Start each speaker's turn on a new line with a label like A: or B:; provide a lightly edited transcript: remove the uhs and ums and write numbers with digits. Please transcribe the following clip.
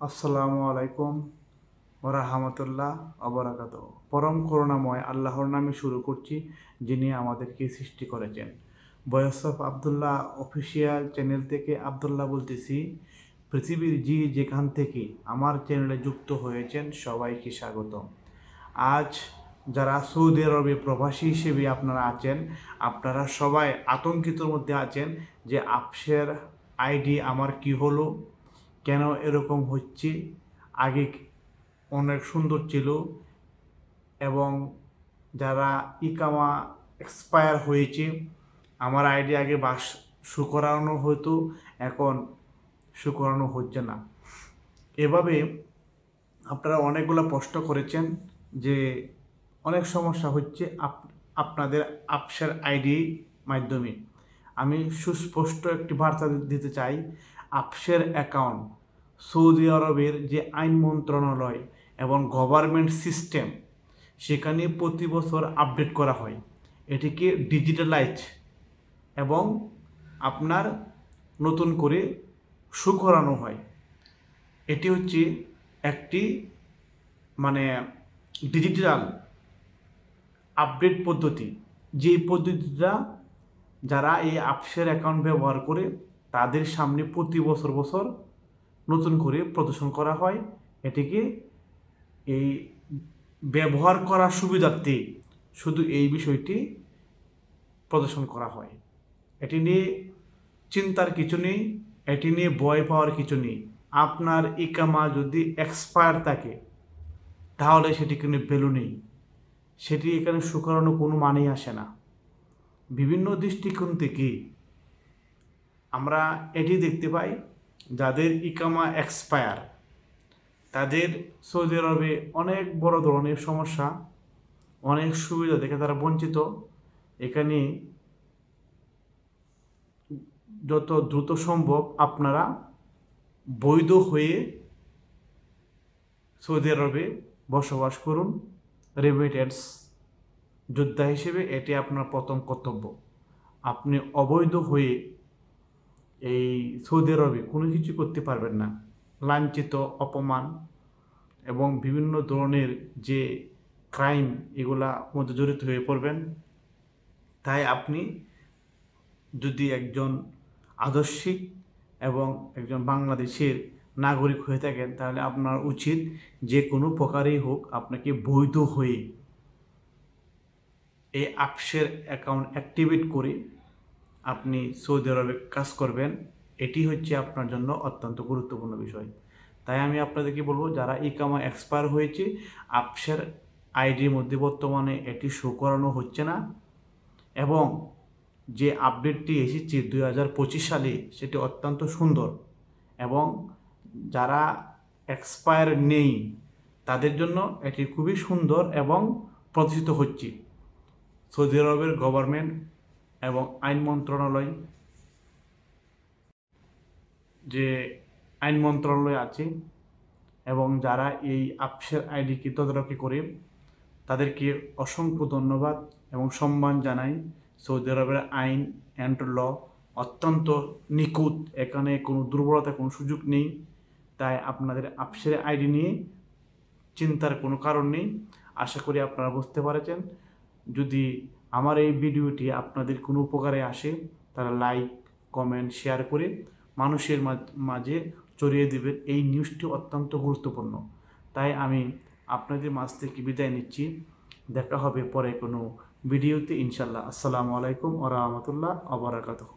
A: আসসালামু আলাইকুম ওয়া রাহমাতুল্লাহ ওয়া বারাকাতুহু। পরম করুণাময় আল্লাহর নামে শুরু করছি, যিনি আমাদেরকে সৃষ্টি করেছেন। Voice of Abdullah official channel থেকে আব্দুল্লাহ বলতেছি। পৃথিবীর যেখান থেকে আমার চ্যানেলে যুক্ত হয়েছেন সবাইকে স্বাগতম। আজ যারা সৌদি আরবে প্রবাসী হিসেবে আপনারা আছেন, আপনারা সবাই আতঙ্কিতর মধ্যে আছেন যে আপসের আইডি আমার কি হলো, কেন এরকম হচ্ছে। আগে অনেক সুন্দর ছিল এবং যারা ইকামা এক্সপায়ার হয়েছে, আমার আইডি আগে শো করানো হতো, এখন শো করানো হচ্ছে না। এভাবে আপনারা অনেকগুলো প্রশ্ন করেছেন যে অনেক সমস্যা হচ্ছে আপনাদের আপসের আইডি মাধ্যমে। আমি সুস্পষ্ট একটি বার্তা দিতে চাই। আপসের অ্যাকাউন্ট সৌদি আরবের যে আইন মন্ত্রণালয় এবং গভর্নমেন্ট সিস্টেম, সেখানে প্রতি বছর আপডেট করা হয়। এটিকে ডিজিটালাইজ এবং আপনার নতুন করে শো করানো হয়। এটি হচ্ছে একটি ডিজিটাল আপডেট পদ্ধতি, যে পদ্ধতিটা যারা এই আপসের অ্যাকাউন্ট ব্যবহার করে তাদের সামনে প্রতি বছর নতুন করে প্রদর্শন করা হয়। এটিকে এই ব্যবহার করার সুবিধার্থে শুধু এই বিষয়টি প্রদর্শন করা হয়। এটি নিয়ে চিন্তার কিছু নেই, এটি নিয়ে ভয় পাওয়ার কিছু নেই। আপনার ইকামা যদি এক্সপায়ার থাকে তাহলে সেটি কোনো ভ্যালু নেই, সেটি এখানে শো করানোর কোনো মানেই আসে না। বিভিন্ন দৃষ্টিকোণ থেকে আমরা এটি দেখতে পাই, যাদের ইকামা এক্সপায়ার তাদের সৌদি আরবে অনেক বড় ধরনের সমস্যা, অনেক সুবিধা থেকে তারা বঞ্চিত। এখানে যত দ্রুত সম্ভব আপনারা বৈধ হয়ে সৌদি আরবে বসবাস করুন। রেমিটেন্স যোদ্ধা হিসেবে এটি আপনার প্রথম কর্তব্য। আপনি অবৈধ হয়ে এই সৌদি আরবে কোনো কিছু করতে পারবেন না। লাঞ্ছিত, অপমান এবং বিভিন্ন ধরনের যে ক্রাইম, এগুলা মধ্যে জড়িত হয়ে পড়বেন। তাই আপনি যদি একজন আদর্শিক এবং একজন বাংলাদেশের নাগরিক হয়ে থাকেন, তাহলে আপনার উচিত যে কোনো প্রকারেই হোক আপনাকে বৈধ হয়ে এই আপসের অ্যাকাউন্ট অ্যাক্টিভেট করে আপনি সৌদি আরবে কাজ করবেন। এটি হচ্ছে আপনার জন্য অত্যন্ত গুরুত্বপূর্ণ বিষয়। তাই আমি আপনাদেরকে বলবো, যারা ইকামা এক্সপায়ার হয়েছে, আপসের আইডির মধ্যে বর্তমানে এটি শো করানো হচ্ছে না এবং যে আপডেটটি এসেছে 2025 সালে সেটি অত্যন্ত সুন্দর এবং যারা এক্সপায়ার নেই তাদের জন্য এটি খুবই সুন্দর এবং প্রতিষ্ঠিত হচ্ছে। সৌদি আরবের গভর্নমেন্ট এবং আইন মন্ত্রণালয়, যে আইন মন্ত্রণালয় আছে এবং যারা এই আপসের আইডিকে তদারকি করে, তাদেরকে অসংখ্য ধন্যবাদ এবং সম্মান জানাই। সৌদি আরবের আইন অ্যান্ড ল অত্যন্ত নিখুঁত, এখানে কোনো দুর্বলতার কোনো সুযোগ নেই। তাই আপনাদের আপসের আইডি নিয়ে চিন্তার কোনো কারণ নেই। আশা করি আপনারা বুঝতে পারছেন। যদি আমার এই ভিডিওটি আপনাদের কোনো উপকারে আসে, তারা লাইক, কমেন্ট, শেয়ার করে মানুষের মাঝে ছড়িয়ে দেবেন। এই নিউজটি অত্যন্ত গুরুত্বপূর্ণ। তাই আমি আপনাদের মাঝ থেকে বিদায় নিচ্ছি। দেখা হবে পরে কোনো ভিডিওতে ইনশাল্লাহ। আসসালামু আলাইকুম ওয়া রাহমাতুল্লাহ ওয়া বারাকাতুহু।